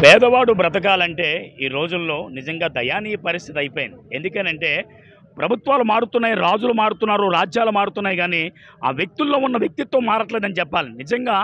పేదవాడు బ్రతకాలంటే ఈ రోజుల్లో నిజంగా దయానీయ పరిస్థితి అయిపోయింది. ఎందుకనంటే ప్రభుత్వాలు మారుతున్నాయి, రాజులు మారుతున్నారు, రాజ్యాలు మారుతున్నాయి, కానీ ఆ వ్యక్తుల్లో ఉన్న వ్యక్తిత్వం మారట్లేదని చెప్పాలి. నిజంగా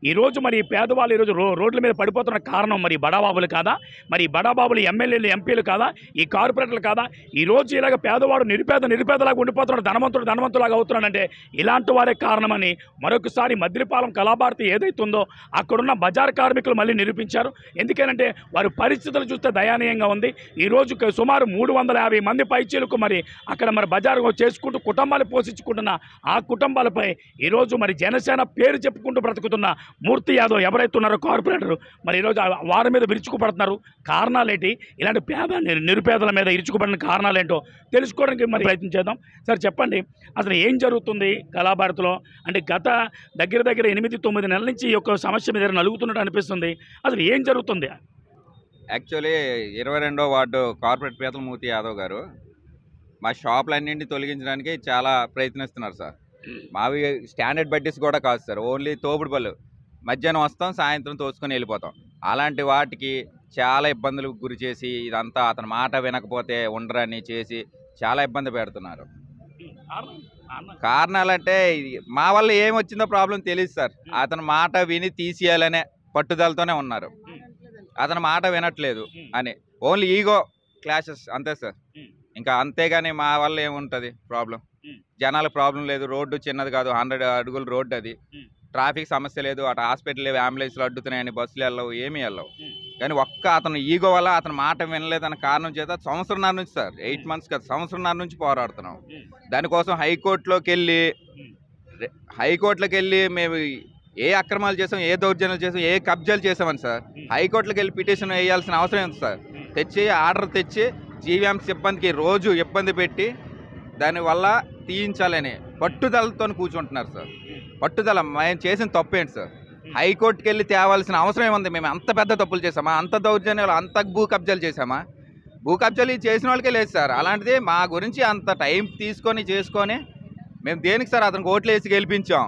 ఈరోజు మరి పేదవాళ్ళు ఈరోజు రోడ్ల మీద పడిపోతున్న కారణం మరి బడాబాబులు కాదా? మరి బడాబాబులు ఎమ్మెల్యేలు, ఎంపీలు కాదా? ఈ కార్పొరేటర్లు కాదా? ఈరోజు ఇలాగ పేదవాడు నిరుపేదలాగా ఉండిపోతున్నాడు, ధనవంతులాగా అవుతున్నాడంటే ఇలాంటి వారే కారణమని మరొకసారి మద్దిలపాలెం కళాభారతి ఏదైతుందో అక్కడున్న బజార్ కార్మికులు మళ్ళీ నిరూపించారు. ఎందుకనంటే వారి పరిస్థితులు చూస్తే దయానీయంగా ఉంది. ఈరోజు సుమారు 350 మంది పైచీలకు మరి అక్కడ మరి బజారు చేసుకుంటూ కుటుంబాలు పోషించుకుంటున్న ఆ కుటుంబాలపై ఈరోజు మరి జనసేన పేరు చెప్పుకుంటూ బ్రతుకుతున్న మూర్తి యాదవ్ ఎవరైతే ఉన్నారో కార్పొరేటర్ మరి ఈరోజు వారి మీద విరుచుకుపడుతున్నారు. కారణాలేంటి? ఇలాంటి నిరుపేదల మీద ఇరుచుకుపడిన కారణాలేంటో తెలుసుకోవడానికి మరి ప్రయత్నం చేద్దాం. సార్ చెప్పండి, అసలు ఏం జరుగుతుంది కళాభారతిలో? అంటే గత దగ్గర 8-9 నెలల నుంచి ఈ యొక్క సమస్య మీద నలుగుతున్నట్టు అనిపిస్తుంది. అసలు ఏం జరుగుతుంది? యాక్చువల్లీ 22వ వార్డు కార్పొరేట్ పీతల మూర్తి యాదవ్ గారు మా షాపులన్నింటినీ తొలగించడానికి చాలా ప్రయత్నిస్తున్నారు సార్. మావి స్టాండర్డ్ బడ్డీస్ కూడా కాదు సార్, ఓన్లీ తోపుడు పళ్ళు. మధ్యాహ్నం వస్తాం, సాయంత్రం తోసుకొని వెళ్ళిపోతాం. అలాంటి వాటికి చాలా ఇబ్బందులకు గురి చేసి ఇదంతా అతని మాట వినకపోతే ఉండరని చేసి చాలా ఇబ్బంది పెడుతున్నారు. కారణాలంటే మా వల్ల ఏమొచ్చిందో ప్రాబ్లం తెలియదు సార్. అతని మాట విని తీసేయాలనే పట్టుదలతోనే ఉన్నారు. అతని మాట వినట్లేదు అని ఓన్లీ ఈగో క్లాషెస్ అంతే సార్. ఇంకా అంతేగాని మా వల్ల ఏముంటుంది ప్రాబ్లం? జనాల ప్రాబ్లం లేదు, రోడ్డు చిన్నది కాదు, 100 అడుగుల రోడ్డు అది. ట్రాఫిక్ సమస్య లేదు, అటు హాస్పిటల్ లేవు, అంబులెన్స్లు అడ్డుతున్నాయని, బస్సులు వెళ్ళవు, ఏమీ వెళ్ళవు. కానీ అతను ఈగో వల్ల అతని మాట వినలేదన్న కారణం చేత సంవత్సరంన్నర నుంచి సార్, 8 మంత్స్ కాదు, సంవత్సరంన్నర నుంచి పోరాడుతున్నాం. దానికోసం హైకోర్టులోకి వెళ్ళి మేము ఏ అక్రమాలు చేసాం, ఏ దౌర్జన్యాలు చేసాం, ఏ కబ్జాలు చేసామని సార్ హైకోర్టులోకి వెళ్ళి పిటిషన్ వేయాల్సిన అవసరం ఉంది సార్. ఆర్డర్ తెచ్చి జీవీఎంసీ సిబ్బందికి రోజు ఇబ్బంది పెట్టి దానివల్ల తీయించాలని పట్టుదలతో కూర్చుంటున్నారు సార్. పట్టుదల మేము చేసిన తప్పు ఏంటి సార్? హైకోర్టుకి వెళ్ళి తేవాల్సిన అవసరం ఏముంది? మేము అంత పెద్ద తప్పులు చేసామా? అంత దౌర్జన్యాలు, అంత భూ కబ్జాలు చేసామా? భూ కబ్జాలు చేసిన వాళ్ళకే లేదు సార్. అలాంటిది మా గురించి అంత టైం చేసుకొని మేము దేనికి సార్ అతనికి ఓట్లు వేసి గెలిపించాం?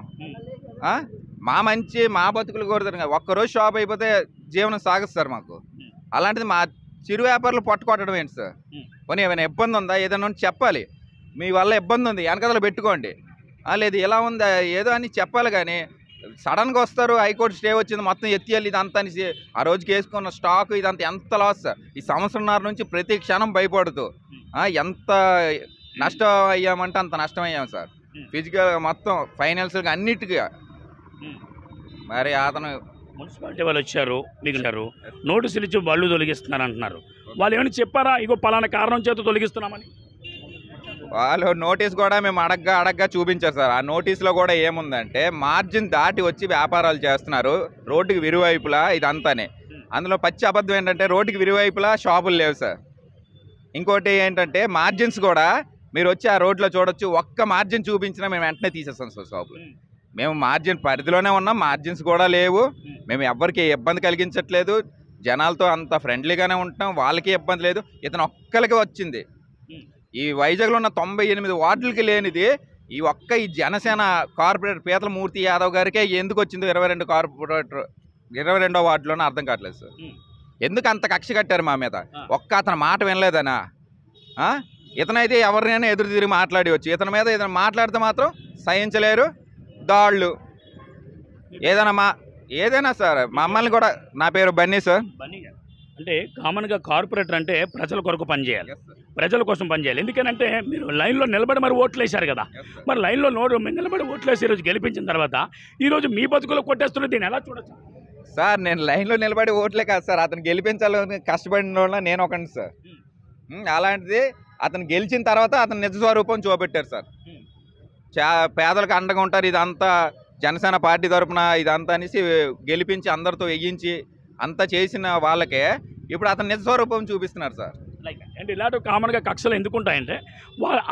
మా బతుకులు కోరుతారు. ఒక్కరోజు షాప్ అయిపోతే జీవనం సాగదు సార్ మాకు. అలాంటిది మా చిరు వ్యాపారులు పట్టుకొట్టడం ఏంటి సార్? పోనీ ఏమైనా ఇబ్బంది ఉందా? ఏదైనా చెప్పాలి. మీ వల్ల ఇబ్బంది ఉంది, వెనకదలు పెట్టుకోండి. లేదు ఎలా ఉందా ఏదో అని చెప్పాలి. కానీ సడన్గా వస్తారు, హైకోర్టు స్టే వచ్చింది, మొత్తం ఎత్తియాలి ఇదంతా అనేసి ఆ రోజుకి వేసుకున్న స్టాక్ ఇదంతా ఎంత లాస్ సార్. ఈ సంవత్సరంన్నర నుంచి ప్రతి క్షణం భయపడుతూ ఎంత నష్టం అయ్యామంటే అంత నష్టం అయ్యాం సార్. ఫిజికల్ మొత్తం ఫైనాన్షియల్గా అన్నిటికీ. మరి అతను మున్సిపాలిటీ వాళ్ళు వచ్చారు, మిగిలారు, నోటీసులు ఇచ్చి బళ్ళు తొలగిస్తున్నారు అంటున్నారు. వాళ్ళు ఏమైనా చెప్పారా ఇగో పలానా కారణం చేత తొలగిస్తున్నామని? వాళ్ళు నోటీస్ కూడా మేము అడగ్గా చూపించారు సార్. ఆ నోటీసులో కూడా ఏముందంటే మార్జిన్ దాటి వచ్చి వ్యాపారాలు చేస్తున్నారు రోడ్డుకి విరువైపులా ఇదంతానే. అందులో పచ్చి అబద్ధం ఏంటంటే రోడ్డుకి విరువైపులా షాపులు లేవు సార్. ఇంకోటి ఏంటంటే మార్జిన్స్ కూడా మీరు వచ్చి ఆ రోడ్లో చూడొచ్చు, ఒక్క మార్జిన్ చూపించినా మేము వెంటనే తీసేస్తాం సార్ షాపులు. మేము మార్జిన్ పరిధిలోనే ఉన్నాం, మార్జిన్స్ కూడా లేవు. మేము ఎవ్వరికి ఇబ్బంది కలిగించట్లేదు, జనాలతో అంత ఫ్రెండ్లీగానే ఉంటాం, వాళ్ళకి ఇబ్బంది లేదు. ఇతను ఒక్కరికి వచ్చింది. ఈ వైజాగ్లో ఉన్న 98 వార్డులకి లేనిది ఈ జనసేన కార్పొరేటర్ పీతల మూర్తి యాదవ్ గారికే ఎందుకు వచ్చిందో 22వ వార్డులోనే అర్థం కావట్లేదు సార్. ఎందుకు అంత కక్ష కట్టారు మా మీద? అతని మాట వినలేదనా? ఇతనైతే ఎవరినైనా ఎదురు తిరిగి మాట్లాడవచ్చు, ఇతని మీద ఏదైనా మాట్లాడితే మాత్రం సహించలేరు. దాళ్ళు ఏదైనా సార్. మమ్మల్ని కూడా, నా పేరు బన్నీ సార్. అంటే కామన్గా కార్పొరేటర్ అంటే ప్రజల కొరకు పనిచేయాలి, ప్రజల కోసం పనిచేయాలి. ఎందుకనంటే మీరు లైన్లో నిలబడి మరి ఓట్లు వేశారు కదా, మరి లైన్లో నిలబడి ఓట్లు వేసి ఈరోజు గెలిపించిన తర్వాత ఈరోజు మీ బతుకులో కొట్టేస్తున్న దీన్ని ఎలా చూడొచ్చు సార్? నేను లైన్లో నిలబడి ఓట్లే కాదు సార్, అతను గెలిపించాలని కష్టపడిన వాళ్ళ నేను ఒకటి సార్. అలాంటిది అతను గెలిచిన తర్వాత అతను నిజ స్వరూపం చూపెట్టారు సార్. పేదలకు అండగా ఉంటారు, ఇదంతా జనసేన పార్టీ తరఫున ఇదంతా అనేసి గెలిపించి అందరితో వెయ్యించి అంతా చేసిన వాళ్ళకే ఇప్పుడు అతను నిజ స్వరూపం చూపిస్తున్నారు సార్. అంటే ఇలాంటి కామన్గా కక్షలు ఎందుకు ఉంటాయంటే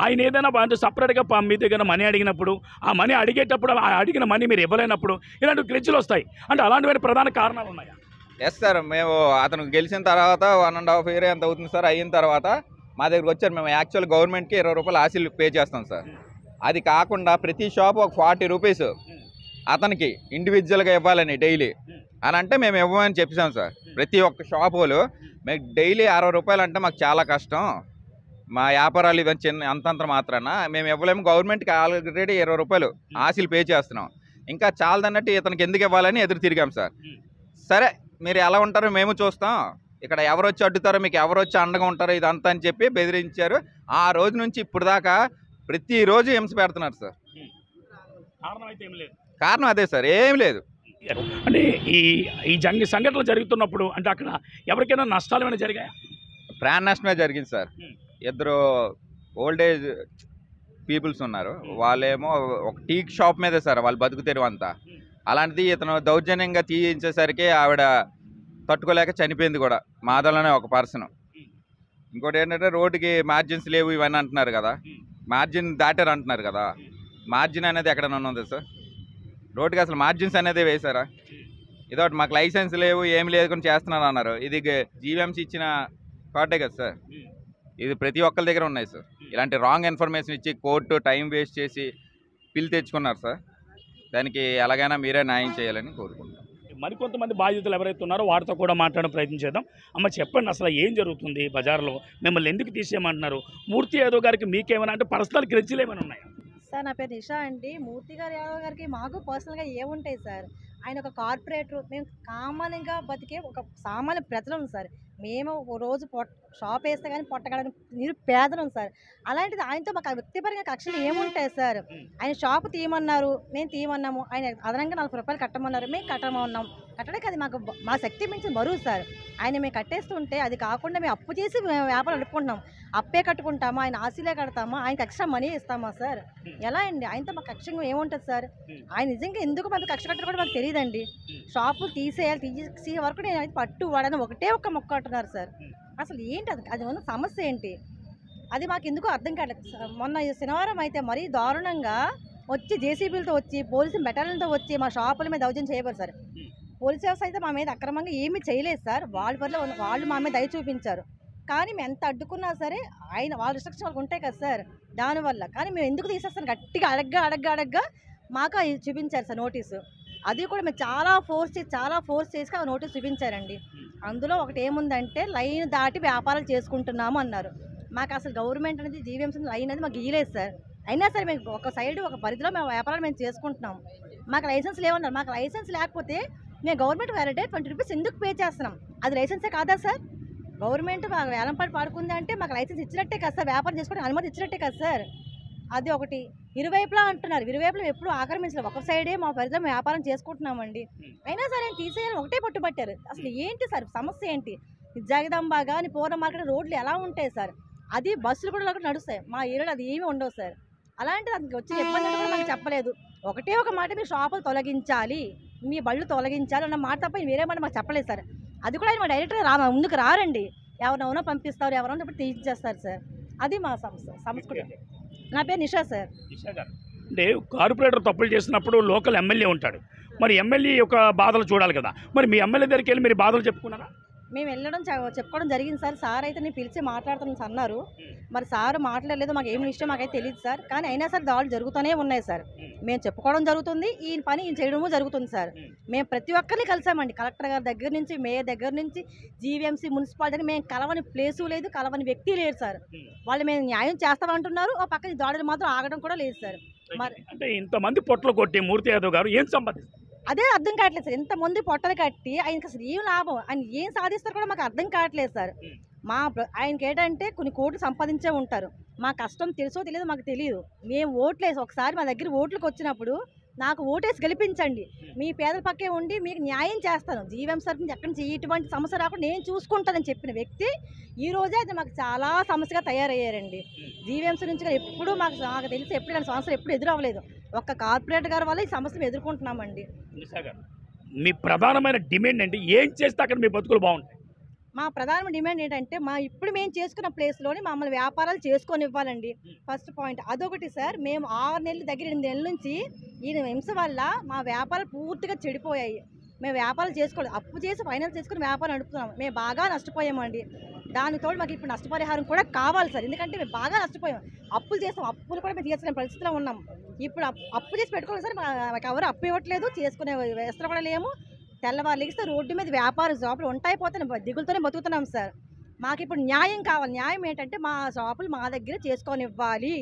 ఆయన ఏదైనా సపరేట్గా మీ దగ్గర మనీ అడిగినప్పుడు, ఆ మనీ అడిగేటప్పుడు అడిగిన మనీ మీరు ఇవ్వలేనప్పుడు ఇలాంటి గ్లిచ్లు వస్తాయి. అంటే అలాంటివైన ప్రధాన కారణాలు ఉన్నాయా? Yes sir. మేము అతను గెలిచిన తర్వాత 1.5 year ఎంత అవుతుంది సార్, అయిన తర్వాత మా దగ్గరకు వచ్చారు. మేము యాక్చువల్ గవర్నమెంట్కి 20 రూపాయలు ఆశీలు పే చేస్తాం సార్. అది కాకుండా ప్రతి షాప్ ఒక 40 రూపీస్ అతనికి ఇండివిజువల్గా ఇవ్వాలని డైలీ అని అంటే మేము ఇవ్వమని చెప్పాం సార్. ప్రతి ఒక్క షాప్ వాళ్ళు మీకు డైలీ 60 రూపాయలు అంటే మాకు చాలా కష్టం, మా వ్యాపారాలు ఇవన్నీ చిన్న అంతంత మాత్రాన మేము ఇవ్వలేము, గవర్నమెంట్కి ఆల్రెడీ 20 రూపాయలు ఆశలు పే చేస్తున్నాం, ఇంకా చాలదన్నట్టు ఇతనికి ఎందుకు ఇవ్వాలని ఎదురు తిరిగాం సార్. సరే మీరు ఎలా ఉంటారో మేము చూస్తాం, ఇక్కడ ఎవరు వచ్చి అడ్డుతారో మీకు ఎవరు వచ్చి అండగా ఉంటారో ఇదంతా అని చెప్పి బెదిరించారు. ఆ రోజు నుంచి ఇప్పుడు దాకా ప్రతిరోజు హింస పెడుతున్నారు సార్. కారణం అదే సార్, ఏం లేదు. అంటే ఈ సంఘటనలు జరుగుతున్నప్పుడు అంటే అక్కడ ఎవరికైనా నష్టాలు ఏమైనా జరిగాయా? ప్రాణ నష్టమే జరిగింది సార్. ఇద్దరు ఓల్డ్ ఏజ్ పీపుల్స్ ఉన్నారు, వాళ్ళేమో ఒక టీ షాప్ మీదే సార్ వాళ్ళు బతుకుతారు అంతా. అలాంటిది ఇతను దౌర్జన్యంగా తీయించేసరికి ఆవిడ తట్టుకోలేక చనిపోయింది కూడా, మాదలోనే ఒక పర్సన్. ఇంకోటి ఏంటంటే రోడ్డుకి మార్జిన్స్ లేవు ఇవన్నీ అంటున్నారు కదా, మార్జిన్ దాటారు అంటున్నారు కదా, మార్జిన్ అనేది ఎక్కడైనా ఉంది సార్? రోడ్డుకి అసలు మార్జిన్స్ అనేది వేశారా? ఇదొకటి మాకు లైసెన్స్ లేవు ఏం లేదు కొన్ని చేస్తున్నారు అన్నారు. ఇది జీవీఎంసీ ఇచ్చిన కార్డే కదా సార్, ఇది ప్రతి ఒక్కరి దగ్గర ఉన్నాయి సార్. ఇలాంటి రాంగ్ ఇన్ఫర్మేషన్ ఇచ్చి కోర్టు టైం వేస్ట్ చేసి పిల్ తెచ్చుకున్నారు సార్. దానికి ఎలాగైనా మీరే న్యాయం చేయాలని కోరుకుంటున్నాం. మరికొంతమంది బాధితులు ఎవరైతే ఉన్నారో వారితో కూడా మాట్లాడే ప్రయత్నం చేద్దాం. అమ్మ చెప్పండి, అసలు ఏం జరుగుతుంది బజార్లో, మిమ్మల్ని ఎందుకు తీసేయమంటున్నారు? మూర్తి యాదవ్ గారికి మీకేమైనా అంటే పర్సనల్ గ్రెడ్జిలు ఏమైనా ఉన్నాయా? సార్ నా పేరు నిషా అండి. మూర్తి గారు యాదవ్ గారికి మాకు పర్సనల్గా ఏముంటాయి సార్? ఆయన ఒక కార్పొరేటర్, మేము కామన్గా బతికే ఒక సామాన్య ప్రజలం సార్. మేము ఓ రోజు షాప్ వేస్తే కానీ పొట్టగలని నిరుపేదలం సార్. అలాంటిది ఆయనతో మాకు వ్యక్తిపరంగా కక్షలు ఏముంటాయి సార్? ఆయన షాపు తీయమన్నారు, మేము తీయమన్నాము. ఆయన అదనంగా 40 రూపాయలు కట్టమన్నారు, మేము కట్టమన్నాం. కట్టడానికి అది మా శక్తి మించిన బరువు సార్. ఆయన మేము కట్టేస్తుంటే అది కాకుండా మేము అప్పు చేసి మేము వ్యాపారం నడుపుకుంటున్నాం. అప్పే కట్టుకుంటామా, ఆయన ఆశలే కడతామా, ఆయనకి ఎక్స్ట్రా మనీ ఇస్తామా సార్? ఎలా అండి? ఆయనతో మాకు కక్షంగా ఏముంటుంది సార్? ఆయన నిజంగా ఎందుకు మాకు కక్ష కట్టడం కూడా మాకు తెలియదండి. షాపు తీసేయాలి, తీసే వరకు నేను అయితే పట్టు వాడని ఒకటే ఒక్క మొక్క అంటున్నారు సార్. అసలు ఏంటి అది ఉన్న సమస్య ఏంటి? అది మాకు ఎందుకు అర్థం కాలేదు. మొన్న శనివారం అయితే మరీ దారుణంగా వచ్చి జేసీబీలతో వచ్చి పోలీసు బెటాలియన్తో వచ్చి మా షాపుల మీద దౌర్జన్యం చేయబోరు సార్. పోలీసు వ్యవస్థ అయితే మా మీద అక్రమంగా ఏమీ చేయలేదు సార్. వాళ్ళు మా మీద దయ చూపించారు. కానీ మేము ఎంత అడ్డుకున్నా సరే వాళ్ళ రిస్ట్రిక్షన్ వాళ్ళకి ఉంటాయి కదా సార్, దానివల్ల. కానీ మేము ఎందుకు తీసేస్తాను గట్టిగా అడగ్గా మాకు అది చూపించారు సార్ నోటీసు. అది కూడా మేము చాలా ఫోర్స్ చేసి ఆ నోటీస్ చూపించారండి. అందులో ఒకటి ఏముందంటే లైన్ దాటి వ్యాపారాలు చేసుకుంటున్నాము అన్నారు. మాకు అసలు గవర్నమెంట్ అనేది జీవీఎంసీ లైన్ అనేది మాకు గీయలేదు సార్. అయినా సరే మేము ఒక సైడ్ ఒక పరిధిలో మేము వ్యాపారాలు మేము చేసుకుంటున్నాం. మాకు లైసెన్స్ లేవన్నారు. మాకు లైసెన్స్ లేకపోతే మేము గవర్నమెంట్ వేరే 20 రూపీస్ ఎందుకు పే చేస్తున్నాం? అది లైసెన్సే కాదా సార్? గవర్నమెంట్ మాకు వేలంపాటు పాడుకుంది అంటే మాకు లైసెన్స్ ఇచ్చినట్టే కదా సార్, వ్యాపారం చేసుకోవడానికి అనుమతి ఇచ్చినట్టే కదా సార్. అది ఒకటి. ఇరువైపులా అంటున్నారు, ఇరువైపులా ఎప్పుడు ఆక్రమించలేదు, ఒక సైడే మా పరిధిలో వ్యాపారం చేసుకుంటున్నామండి. అయినా సరే ఆయన తీసేయాలని ఒకటే పట్టుబట్టారు. అసలు ఏంటి సార్ సమస్య ఏంటి? జగదాంబ కానీ పూర్ణ మార్కెట్ రోడ్లు ఎలా ఉంటాయి సార్? అది బస్సులు కూడా నడుస్తాయి, మా ఏరియాలో అది ఏమీ ఉండవు సార్. అలాంటిది అది వచ్చి ఇబ్బంది కూడా మాకు చెప్పలేదు. ఒకటే ఒక మాట, మీ షాపులు తొలగించాలి, మీ బళ్ళు తొలగించాలి అన్న మాట తప్ప వేరే మాట మాకు చెప్పలేదు సార్. అది కూడా ఆయన మా డైరెక్టర్ ముందుకు రారండి, ఎవరినైనా పంపిస్తారు, ఎవరైనా ఇప్పుడు తీయించేస్తారు సార్. అది మా సంస్కృతి. నా పేరు నిషా సార్. అంటే కార్పొరేటర్ తప్పులు చేసినప్పుడు లోకల్ ఎమ్మెల్యే ఉంటాడు, మరి ఎమ్మెల్యే యొక్క బాధలు చూడాలి కదా, మరి మీ ఎమ్మెల్యే దగ్గరికి వెళ్ళి మీరు బాధలు చెప్పుకున్నారా? మేము వెళ్ళడం చెప్పుకోవడం జరిగింది సార్. సార్ అయితే నేను పిలిచి మాట్లాడుతున్నాను అన్నారు. మరి సార్ మాట్లాడలేదు, మాకు ఏమి ఇష్టం మాకైతే తెలియదు సార్. కానీ అయినా సరే దాడులు జరుగుతూనే ఉన్నాయి సార్. మేము చెప్పుకోవడం జరుగుతుంది, ఈ పని ఈయన చేయడము జరుగుతుంది సార్. మేము ప్రతి ఒక్కరిని కలిసామండి, కలెక్టర్ గారి దగ్గర నుంచి మేయర్ దగ్గర నుంచి జీవీఎంసీ మున్సిపాలిటీ. మేము కలవని ప్లేసు లేదు, కలవని వ్యక్తి లేరు సార్. వాళ్ళు మేము న్యాయం చేస్తామంటున్నారు, ఆ పక్కన దాడులు మాత్రం ఆగడం కూడా లేదు సార్. మరి అంటే ఇంతమంది పొట్లు కొట్టి మూర్తి యాదవ్ గారు ఏం సంపాదిస్తారు? అదే అర్థం కావట్లేదు సార్. ఎంతమంది పొట్టలు కట్టి ఆయనకి అసలు ఏం లాభం, ఆయన ఏం సాధిస్తారు కూడా మాకు అర్థం కావట్లేదు సార్. ఆయనకి ఏంటంటే కొన్ని కోట్లు సంపాదించే ఉంటారు, మా కష్టం తెలుసో తెలియదో మాకు తెలియదు. మేము ఓట్లేసి ఒకసారి మా దగ్గర ఓట్లకు వచ్చినప్పుడు నాకు ఓటేసి గెలిపించండి, మీ పేదల పక్కే ఉండి మీకు న్యాయం చేస్తాను, జీవీఎంసీ నుంచి ఎక్కడి నుంచి ఇటువంటి సమస్య రాకుండా నేను చూసుకుంటానని చెప్పిన వ్యక్తి ఈ రోజే అది మాకు చాలా సమస్యగా తయారయ్యారండి. జీవీఎంసీ నుంచి ఎప్పుడు నాకు తెలిసి ఎప్పుడు ఇలాంటి సమస్యలు ఎప్పుడు ఎదురవ్వలేదు. ఒక్క కార్పొరేటర్ గారి వల్ల ఈ సమస్యను ఎదుర్కొంటున్నామండి. మీ ప్రధానమైన డిమాండ్ ఏంటి? ఏం చేస్తే అక్కడ మీ బతుకులు బాగుంటాయి? మా ప్రధాన డిమాండ్ ఏంటంటే ఇప్పుడు మేము చేసుకున్న ప్లేస్లోని మమ్మల్ని వ్యాపారాలు చేసుకొని ఇవ్వాలండి, ఫస్ట్ పాయింట్. అదొకటి సార్. మేము 6 నెలల దగ్గర 8 నెలల నుంచి ఈయన హింస వల్ల మా వ్యాపారాలు పూర్తిగా చెడిపోయాయి. మేము వ్యాపారాలు చేసుకోలేదు, అప్పు చేసి ఫైనాన్స్ చేసుకుని వ్యాపారం నడుపుతున్నాము. మేము బాగా నష్టపోయామండి. దానితో మాకు ఇప్పుడు నష్టపరిహారం కూడా కావాలి సార్, ఎందుకంటే మేము బాగా నష్టపోయాం. అప్పులు చేస్తాం, అప్పులు కూడా మేము తీర్చలేని పరిస్థితిలో ఉన్నాం. ఇప్పుడు అప్పు చేసి పెట్టుకోవాలి సార్, మాకు ఎవరు అప్పు ఇవ్వట్లేదు, చేసుకునే వ్యవస్థలో కూడా లేము. తెల్లవారు లెగిస్తే రోడ్డు మీద వ్యాపార షాపులు ఉంటాయి పోతున్నాయి, దిగులతోనే బతుకుతున్నాం సార్. మాకు ఇప్పుడు న్యాయం కావాలి. న్యాయం ఏంటంటే మా షాపులు మా దగ్గర చేసుకొని ఇవ్వాలి.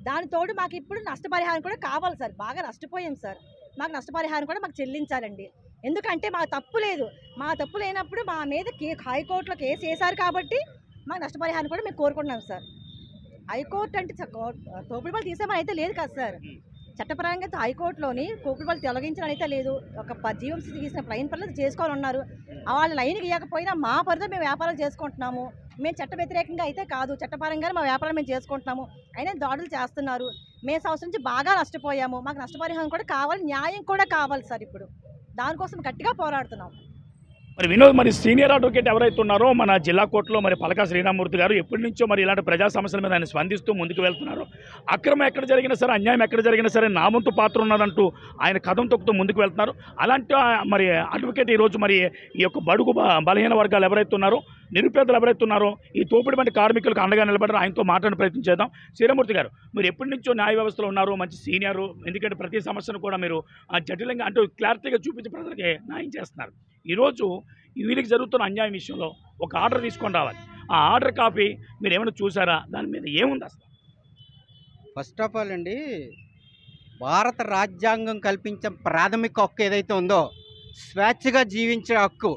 దానితోడు మాకు ఇప్పుడు నష్టపరిహారం కూడా కావాలి సార్. బాగా నష్టపోయాం సార్. మాకు నష్టపరిహారం కూడా మాకు చెల్లించాలండి. ఎందుకంటే మా తప్పు లేదు. మా తప్పు లేనప్పుడు మా మీద హైకోర్టులో కేసు వేశారు కాబట్టి మాకు నష్టపరిహారం కూడా మేము కోరుకుంటున్నాం సార్. హైకోర్టు అంటే తోపుడు పళ్ళు తీసేమని అయితే లేదు కదా సార్. చట్టపరంగా హైకోర్టులోని తోపుడు పళ్ళు తొలగించడం అయితే లేదు. ఒక జీవోఎంసీ తీసిన లైన్ పనులు చేసుకోవాలి ఉన్నారు. వాళ్ళ లైన్ గీయకపోయినా మా పరిధిలో మేము వ్యాపారాలు చేసుకుంటున్నాము. మేము చట్ట వ్యతిరేకంగా అయితే కాదు, చట్టపరంగానే మా వ్యాపారం మేము చేసుకుంటున్నాము. అయినా దాడులు చేస్తున్నారు. మేము సంవత్సరం నుంచి బాగా నష్టపోయాము. మాకు నష్టపరిహారం కూడా కావాలి, న్యాయం కూడా కావాలి సార్. ఇప్పుడు దానికోసం గట్టిగా పోరాడుతున్నాం. మరి వినోద్, మరి సీనియర్ అడ్వకేట్ ఎవరైతే ఉన్నారో మన జిల్లా కోర్టులో మరి పలకా శ్రీరామమూర్తి గారు ఎప్పటి నుంచో మరి ఇలాంటి ప్రజా సమస్యల మీద ఆయన స్పందిస్తూ ముందుకు వెళ్తున్నారు. అక్రమం ఎక్కడ జరిగినా సరే, అన్యాయం ఎక్కడ జరిగినా సరే నా వంతు పాత్ర ఉన్నదంటూ ఆయన కథం తొక్కుతూ ముందుకు వెళ్తున్నారు. అలాంటి మరి అడ్వకేట్ ఈరోజు మరి ఈ యొక్క బడుగు బలహీన వర్గాలు ఎవరైతే ఉన్నారో, నిరుపేదలు ఎవరైతే ఉన్నారో, ఈ తోపిడి వంటి కార్మికులకు అండగా నిలబడారు. ఆయనతో మాట్లాడే ప్రయత్నం చేద్దాం. శ్రీరామమూర్తి గారు, మీరు ఎప్పటి నుంచో న్యాయ వ్యవస్థలో ఉన్నారు, మంచి సీనియరు. ఎందుకంటే ప్రతి సమస్యను కూడా మీరు జటిలంగా అంటూ క్లారిటీగా చూపించి ప్రజలకి న్యాయం చేస్తున్నారు. ఈరోజు వీళ్ళకి జరుగుతున్న అన్యాయం విషయంలో ఒక ఆర్డర్ తీసుకొని రావాలి. ఆ ఆర్డర్ కాపీ మీరు ఏమైనా చూసారా? దాని మీద ఏముంది అసలు? ఫస్ట్ ఆఫ్ ఆల్ అండి, భారత రాజ్యాంగం కల్పించే ప్రాథమిక హక్కు ఏదైతే ఉందో, స్వేచ్ఛగా జీవించే హక్కు,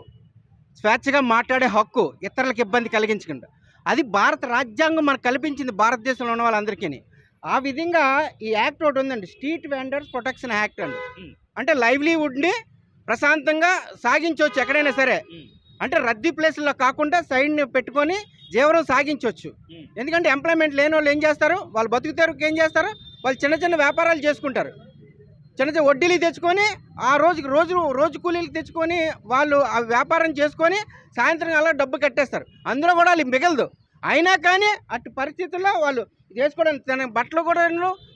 స్వేచ్ఛగా మాట్లాడే హక్కు, ఇతరులకు ఇబ్బంది కలిగించకుండా, అది భారత రాజ్యాంగం మనకు కల్పించింది భారతదేశంలో ఉన్న వాళ్ళందరికీ. ఆ విధంగా ఈ యాక్ట్ ఒకటి ఉందండి, స్ట్రీట్ వెండర్స్ ప్రొటెక్షన్ యాక్ట్ అండి. అంటే లైవ్లీవుడ్ని ప్రశాంతంగా సాగించవచ్చు ఎక్కడైనా సరే. అంటే రద్దీ ప్లేసుల్లో కాకుండా సైడ్ని పెట్టుకొని జీవనం సాగించవచ్చు. ఎందుకంటే ఎంప్లాయ్మెంట్ లేని వాళ్ళు ఏం చేస్తారు, వాళ్ళు బతుకుతారు, ఏం చేస్తారు, వాళ్ళు చిన్న చిన్న వ్యాపారాలు చేసుకుంటారు. చిన్న చిన్న వడ్డీలు తెచ్చుకొని ఆ రోజు కూలీలు తెచ్చుకొని వాళ్ళు ఆ వ్యాపారం చేసుకొని సాయంత్రం అలా డబ్బు కట్టేస్తారు. అందులో కూడా వాళ్ళు మిగలదు. అయినా కానీ అటు పరిస్థితుల్లో వాళ్ళు చేసుకోవడానికి తన బట్టలు కూడా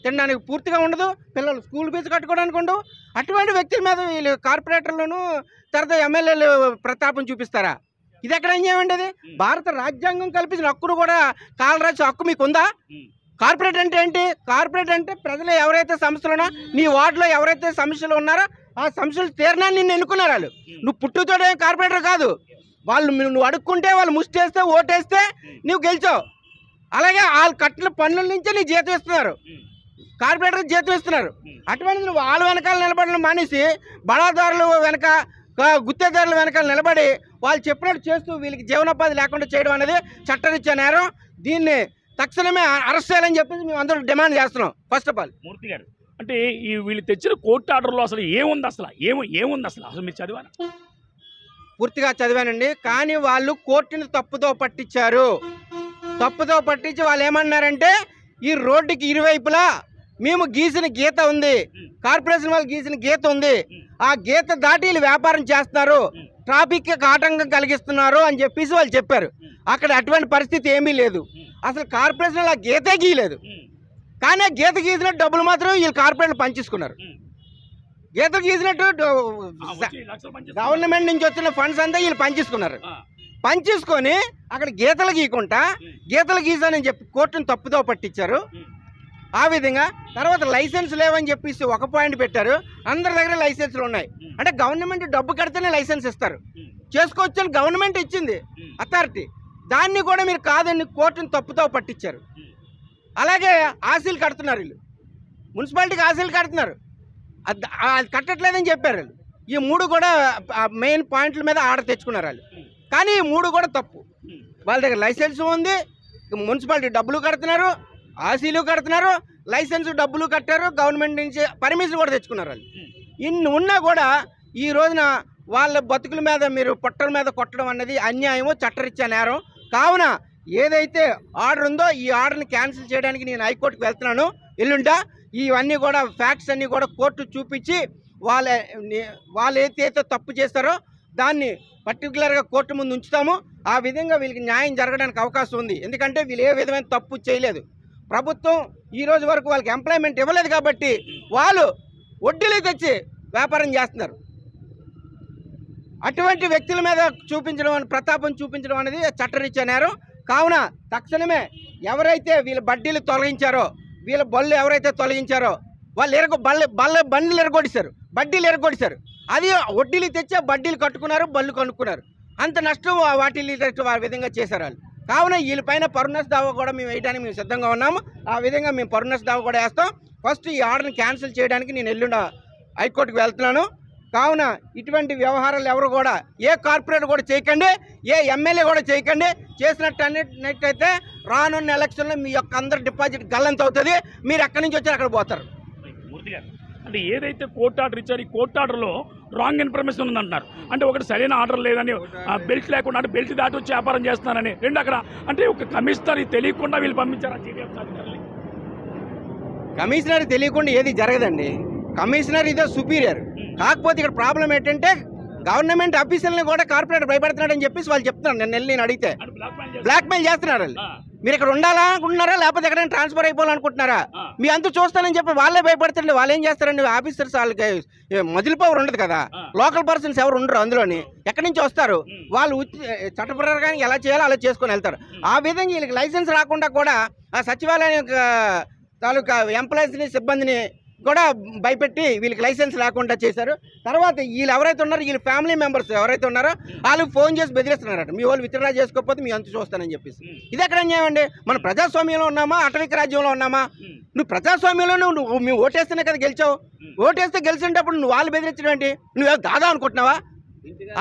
తినడానికి పూర్తిగా ఉండదు, పిల్లలు స్కూల్ ఫీజు కట్టుకోవడానికి ఉండవు. అటువంటి వ్యక్తుల మీద వీళ్ళు కార్పొరేటర్లను తర్వాత ఎమ్మెల్యేలు ప్రతాపం చూపిస్తారా? ఇది ఎక్కడ అన్యాయం అది? భారత రాజ్యాంగం కల్పించిన హక్కును కూడా కాలరాజు హక్కు మీకు ఉందా? కార్పొరేట్ అంటే ఏంటి? కార్పొరేట్ అంటే ప్రజలు ఎవరైతే సమస్యలు ఉన్నా, నీ వార్డులో ఎవరైతే సమస్యలు ఉన్నారో ఆ సమస్యలు తీరనాన్ని నిన్ను ఎన్నుకున్నారు వాళ్ళు. నువ్వు పుట్టుతోడే కార్పొరేటర్ కాదు. వాళ్ళు నువ్వు అడుక్కుంటే వాళ్ళు ముష్టేస్తే ఓటేస్తే నువ్వు గెలిచావు. అలాగే వాళ్ళు కట్టిన పన్నుల నుంచే నీ జీతం ఇస్తున్నారు, కార్పొరేటర్ జీతం ఇస్తున్నారు. అటువంటి నువ్వు వాళ్ళ వెనకాల నిలబడడం మానేసి బడాదారులు వెనక, గుత్తేదారుల వెనకాల నిలబడి వాళ్ళు చెప్పినట్టు చేస్తూ వీళ్ళకి జీవనోపాధి లేకుండా చేయడం అనేది చట్టరీత్యా నేరం. దీన్ని తక్షణమే అరెస్ట్ చేయాలని చెప్పేసి మేము అందరూ డిమాండ్ చేస్తున్నాం. ఫస్ట్ ఆఫ్ ఆల్ మూర్తి గారు, అంటే ఈ వీళ్ళు తెచ్చిన కోర్టు ఆర్డర్లో అసలు ఏముంది, అసలు ఏముంది అసలు మీరు చదివారా? పూర్తిగా చదివానండి. కానీ వాళ్ళు కోర్టుని తప్పుతో పట్టించారు. తప్పుతో పట్టించి వాళ్ళు ఏమన్నారంటే, ఈ రోడ్డుకి ఇరువైపులా మేము గీసిన గీత ఉంది, కార్పొరేషన్ వాళ్ళు గీసిన గీత ఉంది, ఆ గీత దాటి వీళ్ళు వ్యాపారం చేస్తున్నారు, ట్రాఫిక్ ఆటంకం కలిగిస్తున్నారు అని చెప్పేసి వాళ్ళు చెప్పారు. అక్కడ అటువంటి పరిస్థితి ఏమీ లేదు. అసలు కార్పొరేషన్ ఆ గీతే గీయలేదు. కానీ ఆ గీత గీసినట్టు డబ్బులు మాత్రం వీళ్ళు కార్పొరేట్లు పంచేసుకున్నారు. గీత గీసినట్టు గవర్నమెంట్ నుంచి వచ్చిన ఫండ్స్ అంతా వీళ్ళు పంచేసుకున్నారు. పంచేసుకొని అక్కడ గీతలు గీయకుండా గీతలు గీసానని చెప్పి కోర్టును తప్పుదో పట్టించారు. ఆ విధంగా తర్వాత లైసెన్స్ లేవని చెప్పేసి ఒక పాయింట్ పెట్టారు. అందరి దగ్గర లైసెన్సులు ఉన్నాయి. అంటే గవర్నమెంట్ డబ్బు కడితేనే లైసెన్స్ ఇస్తారు, చేసుకోవచ్చు అని గవర్నమెంట్ ఇచ్చింది అథారిటీ. దాన్ని కూడా మీరు కాదని కోర్టును తప్పుతో పట్టించారు. అలాగే ఆశీలు కడుతున్నారు, వీళ్ళు మున్సిపాలిటీకి ఆశీలు కడుతున్నారు, అది కట్టట్లేదని చెప్పారు వాళ్ళు. ఈ మూడు కూడా మెయిన్ పాయింట్ల మీద ఆర్డర్ తెచ్చుకున్నారు వాళ్ళు. కానీ ఈ మూడు కూడా తప్పు. వాళ్ళ దగ్గర లైసెన్స్ ఉంది, మున్సిపాలిటీ డబ్బులు కడుతున్నారు, ఆశీలు కడుతున్నారు, లైసెన్స్ డబ్బులు కట్టారు, గవర్నమెంట్ నుంచి పర్మిషన్ కూడా తెచ్చుకున్నారు వాళ్ళు. ఇన్ని ఉన్నా కూడా ఈ రోజున వాళ్ళ బతుకుల మీద మీరు పొట్టల మీద కొట్టడం అన్నది అన్యాయము, చట్టరీత్యా నేరం. కావున ఏదైతే ఆర్డర్ ఉందో ఈ ఆర్డర్ని క్యాన్సిల్ చేయడానికి నేను హైకోర్టుకు వెళ్తున్నాను ఎల్లుండా. ఇవన్నీ కూడా ఫ్యాక్ట్స్ అన్నీ కూడా కోర్టు చూపించి వాళ్ళు ఏదైతే తప్పు చేస్తారో దాన్ని పర్టికులర్గా కోర్టు ముందు ఉంచుతాము. ఆ విధంగా వీళ్ళకి న్యాయం జరగడానికి అవకాశం ఉంది. ఎందుకంటే వీళ్ళు ఏ విధమైన తప్పు చేయలేదు. ప్రభుత్వం ఈ రోజు వరకు వాళ్ళకి ఎంప్లాయ్మెంట్ ఇవ్వలేదు కాబట్టి వాళ్ళు వడ్డీలు తెచ్చి వ్యాపారం చేస్తున్నారు. అటువంటి వ్యక్తుల మీద ప్రతాపం చూపించడం అనేది చట్టరీత్యా నేరం. కావున తక్షణమే ఎవరైతే వీళ్ళ బడ్డీలు తొలగించారో, వీళ్ళ బళ్ళు ఎవరైతే తొలగించారో వాళ్ళు బండ్లు ఎరగొడిశారు, బడ్డీలు ఎరగొడిశారు. అది వడ్డీలు తెచ్చే బడ్డీలు కట్టుకున్నారు, బళ్ళు కనుక్కున్నారు. అంత నష్టం వాటిల్లి ఆ విధంగా చేశారు వాళ్ళు. కావున వీళ్ళపైన పరునస్ దావా కూడా మేము వేయడానికి మేము సిద్ధంగా ఉన్నాము. ఆ విధంగా మేము పరునస్ దావా కూడా వేస్తాం. ఫస్ట్ ఈ ఆర్డర్ని క్యాన్సిల్ చేయడానికి నేను ఎల్లుండ హైకోర్టుకు వెళ్తున్నాను. కావున ఇటువంటి వ్యవహారాలు ఎవరు కూడా ఏ కార్పొరేట్ కూడా చేయకండి, ఏ ఎమ్మెల్యే కూడా చేయకండి. చేసినట్టయితే రానున్న ఎలక్షన్లో మీ యొక్క అందరి డిపాజిట్ గల్లంత అవుతుంది. మీరు ఎక్కడి నుంచి వచ్చారు అక్కడ పోతారు. మూర్తి గారు, అంటే ఏదైతే కోర్టు ఆర్డర్ ఇచ్చారు, ఈ కోర్టు ఆర్డర్లో రాంగ్ ఇన్ఫర్మేషన్ ఉందంటున్నారు. అంటే ఒకటి సరైన ఆర్డర్ లేదని, బెల్ట్ లేకుండా అంటే బెల్ట్ దాటి వచ్చి వ్యాపారం చేస్తున్నారని, రెండు అక్కడ అంటే ఒక కమిషనర్ తెలియకుండా వీళ్ళు పంపించారు. కమిషనర్ తెలియకుండా ఏది జరగదండి. కమిషనర్ ఇదే సుపీరియర్. కాకపోతే ఇక్కడ ప్రాబ్లం ఏంటంటే గవర్నమెంట్ ఆఫీసులను కూడా కార్పొరేట్ భయపడుతున్నాడని చెప్పేసి వాళ్ళు చెప్తున్నారు. నేను అడిగితే బ్లాక్మెయిల్ చేస్తున్నారు వాళ్ళు. మీరు ఇక్కడ ఉండాలనుకుంటున్నారా లేకపోతే ఎక్కడైనా ట్రాన్స్ఫర్ అయిపోవాలనుకుంటున్నారా? మీ అంతా చూస్తానని చెప్పి వాళ్ళే భయపడుతుండే. వాళ్ళు ఏం చేస్తారండి, ఆఫీసర్స్ వాళ్ళకి మజిల్ పవర్ ఉండదు కదా, లోకల్ పర్సన్స్ ఎవరు ఉండరు అందులోని. ఎక్కడి నుంచి వస్తారు వాళ్ళు చట్టప్రకారంగా ఎలా చేయాలో అలా చేసుకొని వెళ్తారు. ఆ విధంగా వీళ్ళకి లైసెన్స్ రాకుండా కూడా ఆ సచివాలయం తాలూకా ఎంప్లాయీస్ని సిబ్బందిని కూడా భయపెట్టి వీళ్ళకి లైసెన్స్ లేకుండా చేశారు. తర్వాత వీళ్ళు ఎవరైతే ఉన్నారో వీళ్ళ ఫ్యామిలీ మెంబర్స్ ఎవరైతే ఉన్నారో వాళ్ళు ఫోన్ చేసి బెదిరిస్తున్నారట, మీ వాళ్ళు విత్డ్రా చేసుకోకపోతే మీ అంత చూస్తానని చెప్పేసి. ఇది ఎక్కడ అన్యాయమండి? మనం ప్రజాస్వామ్యంలో ఉన్నామా అటవిక రాజ్యంలో ఉన్నామా? నువ్వు ప్రజాస్వామ్యంలో నువ్వు మేము ఓటేస్తేనే కదా గెలిచావు. ఓటేస్తే గెలిచినప్పుడు నువ్వు వాళ్ళు బెదిరించడం ఏంటి? నువ్వు దాదా అనుకుంటున్నావా?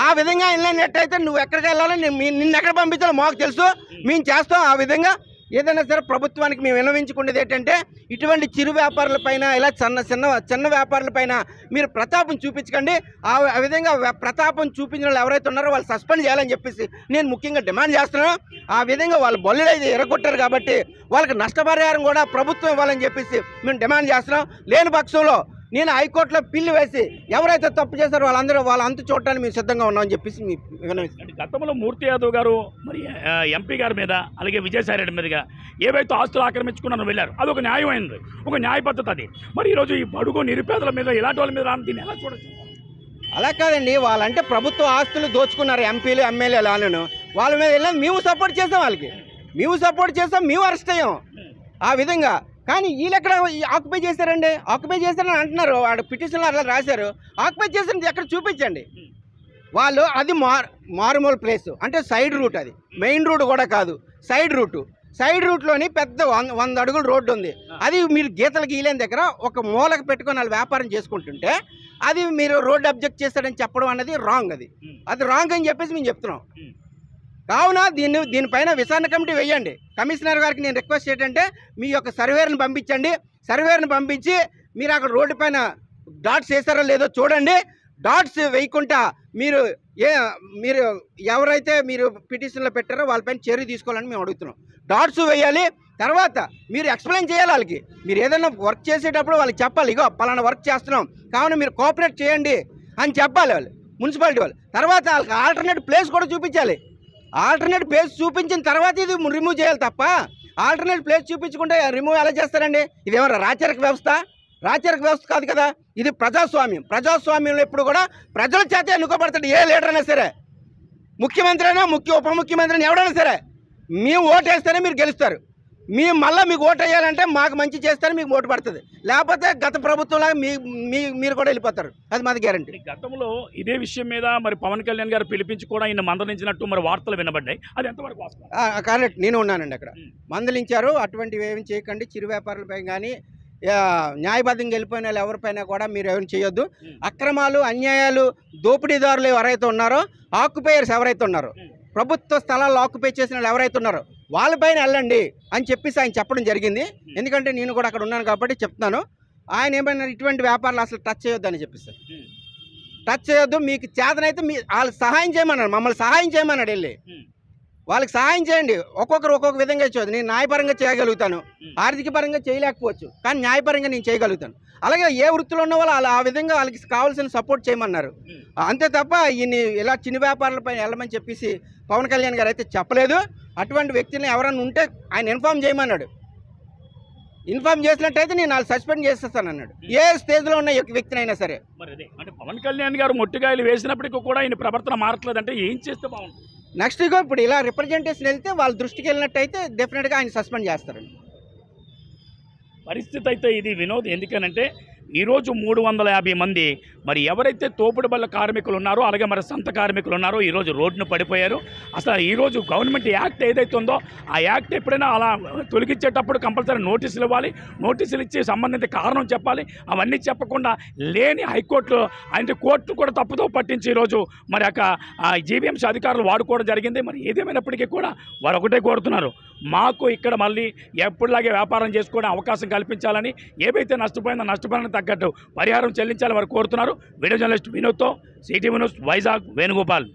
ఆ విధంగా వెళ్ళినట్టయితే నువ్వు ఎక్కడికి వెళ్ళాలని నిన్ను ఎక్కడ పంపించాలో మాకు తెలుసు, మేము చేస్తాం. ఆ విధంగా ఏదైనా సరే ప్రభుత్వానికి మేము విన్నవించుకునేది ఏంటంటే ఇటువంటి చిరు వ్యాపారులపైన ఇలా చిన్న వ్యాపారులపైన మీరు ప్రతాపం చూపించకండి. ఆ విధంగా ప్రతాపం చూపించిన వాళ్ళు ఎవరైతే ఉన్నారో వాళ్ళు సస్పెండ్ చేయాలని చెప్పేసి నేను ముఖ్యంగా డిమాండ్ చేస్తున్నాను. ఆ విధంగా వాళ్ళు బొల్లులు అయితే ఎరగొట్టారు కాబట్టి వాళ్ళకి నష్టపరిహారం కూడా ప్రభుత్వం ఇవ్వాలని చెప్పేసి మేము డిమాండ్ చేస్తున్నాం. లేని పక్షంలో నేను హైకోర్టులో పిల్లు వేసి ఎవరైతే తప్పు చేశారో వాళ్ళందరూ వాళ్ళ అంతు చూడటానికి మేము సిద్ధంగా ఉన్నామని చెప్పేసి గతంలో మూర్తి యాదవ్ గారు మరి ఎంపీ గారి మీద అలాగే విజయసాయి రెడ్డి మీదుగా ఏవైతే ఆస్తులు ఆక్రమించుకున్నారో వెళ్ళారు, అది ఒక న్యాయమైనది, ఒక న్యాయ పద్ధతి అది. మరి ఈరోజు ఈ బడుగు నిరుపేదల మీద ఇలాంటి వాళ్ళ మీద దీన్ని ఎలా చూడొచ్చు? అలా కాదండి, వాళ్ళంటే ప్రభుత్వ ఆస్తులు దోచుకున్నారు ఎంపీలు ఎమ్మెల్యేలు వాళ్ళను. వాళ్ళ మీద వెళ్ళాం, మేము సపోర్ట్ చేసాం, వాళ్ళకి మేము సపోర్ట్ చేసాం, మేము అరెస్ట్ అయ్యాం. ఆ విధంగా కానీ వీళ్ళు ఎక్కడ ఆక్యుపై చేశారండి? ఆక్యుపై చేశారని అంటున్నారు, వాడు పిటిషన్లో అట్లా రాశారు. ఆక్యుపై చేసిన ఎక్కడ చూపించండి. వాళ్ళు అది మారుమూల ప్లేస్ అంటే సైడ్ రూట్, అది మెయిన్ రూట్ కూడా కాదు, సైడ్ రూటు. సైడ్ రూట్లోని పెద్ద 100 అడుగుల రోడ్డు ఉంది. అది మీరు గీతలు గీలేని దగ్గర ఒక మూలకు పెట్టుకొని వాళ్ళు వ్యాపారం చేసుకుంటుంటే అది మీరు రోడ్డు అబ్జెక్ట్ చేస్తాడని చెప్పడం అన్నది రాంగ్. అది రాంగ్ అని చెప్పేసి మేము చెప్తున్నాం. కావున దీనిపైన విచారణ కమిటీ వేయండి. కమిషనర్ గారికి నేను రిక్వెస్ట్ ఏంటంటే మీ యొక్క సర్వేర్ని పంపించండి. సర్వేర్ని పంపించి మీరు అక్కడ రోడ్డు పైన డాట్స్ వేసారో లేదో చూడండి. డాట్స్ వేయకుండా మీరు ఎవరైతే మీరు పిటిషన్లో పెట్టారో వాళ్ళపైన చర్య తీసుకోవాలని మేము అడుగుతున్నాం. డాట్స్ వేయాలి. తర్వాత మీరు ఎక్స్ప్లెయిన్ చేయాలి వాళ్ళకి. మీరు ఏదైనా వర్క్ చేసేటప్పుడు వాళ్ళకి చెప్పాలి, ఇగో పలానా వర్క్ చేస్తున్నాం కావున మీరు కోఆపరేట్ చేయండి అని చెప్పాలి వాళ్ళు, మున్సిపాలిటీ వాళ్ళు. తర్వాత వాళ్ళకి ఆల్టర్నేట్ ప్లేస్ కూడా చూపించాలి. ఆల్టర్నేట్ ప్లేస్ చూపించిన తర్వాత ఇది రిమూవ్ చేయాలి తప్ప ఆల్టర్నేట్ ప్లేస్ చూపించుకుంటే రిమూవ్ ఎలా చేస్తారండి? ఇదేమన్నా రాచరిక వ్యవస్థ? రాచరిక వ్యవస్థ కాదు కదా, ఇది ప్రజాస్వామ్యం. ప్రజాస్వామ్యంలో ఎప్పుడు కూడా ప్రజల చేత ఎన్నుకోబడతాడు ఏ లీడర్ అయినా సరే, ముఖ్యమంత్రి అయినా ఉప ముఖ్యమంత్రి అయినా ఎవరైనా సరే. మేము ఓటు వేస్తేనే మీరు గెలుస్తారు. మళ్ళీ మీకు ఓటు వేయాలంటే మాకు మంచి చేస్తేనే మీకు ఓటు పడుతుంది, లేకపోతే గత ప్రభుత్వంలాగా మీరు కూడా వెళ్ళిపోతారు. అది మాది గ్యారంటీ. గతంలో ఇదే విషయం మీద మరి పవన్ కళ్యాణ్ గారు పిలిపించి కూడా ఈయన మందలించినట్టు మరి వార్తలు వినబడ్డాయి, అది ఎంతవరకు వాస్తవం? కరెక్ట్, నేను ఉన్నానండి అక్కడ. మందలించారు, అటువంటివి ఏమి చేయకండి. చిరు వ్యాపారులపై కానీ న్యాయబద్ధంగా వెళ్ళిపోయిన వాళ్ళు ఎవరిపైనా కూడా మీరు ఏమైనా చేయొద్దు. అక్రమాలు, అన్యాయాలు, దోపిడీదారులు ఎవరైతే ఉన్నారో, ఆక్యుపైయర్స్ ఎవరైతే ఉన్నారో, ప్రభుత్వ స్థలాల్లో ఆక్యుపై చేసిన వాళ్ళు ఎవరైతే ఉన్నారో వాళ్ళపైన వెళ్ళండి అని చెప్పేసి ఆయన చెప్పడం జరిగింది. ఎందుకంటే నేను కూడా అక్కడ ఉన్నాను కాబట్టి చెప్తున్నాను. ఆయన ఏమైనా ఇటువంటి వ్యాపారాలు అసలు టచ్ చేయొద్దు అని చెప్పేసి, టచ్ చేయొద్దు, మీకు చేతనైతే వాళ్ళకి సహాయం చేయమన్నాడు, మమ్మల్ని సహాయం చేయమన్నాడు. వెళ్ళి వాళ్ళకి సహాయం చేయండి. ఒక్కొక్కరు ఒక్కొక్క విధంగా చేయొద్దు. నేను న్యాయపరంగా చేయగలుగుతాను, ఆర్థిక పరంగా చేయలేకపోవచ్చు, కానీ న్యాయపరంగా నేను చేయగలుగుతాను. అలాగే ఏ వృత్తిలో ఉన్న వాళ్ళు ఆ విధంగా వాళ్ళకి కావాల్సిన సపోర్ట్ చేయమన్నారు. అంతే తప్ప ఈయన్ని ఇలా చిన్న వ్యాపారాలపై వెళ్ళమని చెప్పేసి పవన్ కళ్యాణ్ గారు అయితే చెప్పలేదు. అటువంటి వ్యక్తిని ఎవరైనా ఉంటే ఆయన ఇన్ఫార్మ్ చేయమన్నాడు. ఇన్ఫార్మ్ చేసినట్టయితే నేను వాళ్ళు సస్పెండ్ చేసేస్తాను అన్నాడు, ఏ స్టేజ్లో ఉన్న వ్యక్తినైనా సరే. మరి అదే అంటే పవన్ కళ్యాణ్ గారు మొట్టికాయలు వేసినప్పటికీ కూడా ఈయన ప్రవర్తన మారట్లేదంటే ఏం చేస్తే బాగుంటుంది? నెక్స్ట్ ఇప్పుడు ఇలా రిప్రజెంటేషన్ వెళ్తే వాళ్ళ దృష్టికి వెళ్ళినట్టయితే డెఫినెట్గా ఆయన సస్పెండ్ చేస్తారండి. పరిస్థితి అయితే ఇది వినోద్. ఎందుకనంటే ఈరోజు 350 మంది మరి ఎవరైతే తోపుడు బళ్ళ కార్మికులు ఉన్నారో అలాగే మరి సంత కార్మికులు ఉన్నారో ఈరోజు రోడ్డును పడిపోయారు. అసలు ఈరోజు గవర్నమెంట్ యాక్ట్ ఏదైతే ఉందో ఆ యాక్ట్ ఎప్పుడైనా అలా తొలగించేటప్పుడు కంపల్సరీ నోటీసులు ఇవ్వాలి, నోటీసులు ఇచ్చి సంబంధిత కారణం చెప్పాలి. అవన్నీ చెప్పకుండా లేని హైకోర్టులో అంటే కోర్టు కూడా తప్పుతో పట్టించి ఈరోజు మరి జీవీఎంసీ అధికారులు వాడుకోవడం జరిగింది. మరి ఏదేమైనప్పటికీ కూడా వారు ఒకటే కోరుతున్నారు, మాకు ఇక్కడ మళ్ళీ ఎప్పుడులాగే వ్యాపారం చేసుకోవడం అవకాశం కల్పించాలని, ఏవైతే నష్టపోయిందో నష్టపోయిన తగ్గట్టు పరిహారం చెల్లించాలని వారు కోరుతున్నారు. వీడియో జర్నలిస్ట్ వినోద్తో సిటీ న్యూస్ వైజాగ్ వేణుగోపాల్.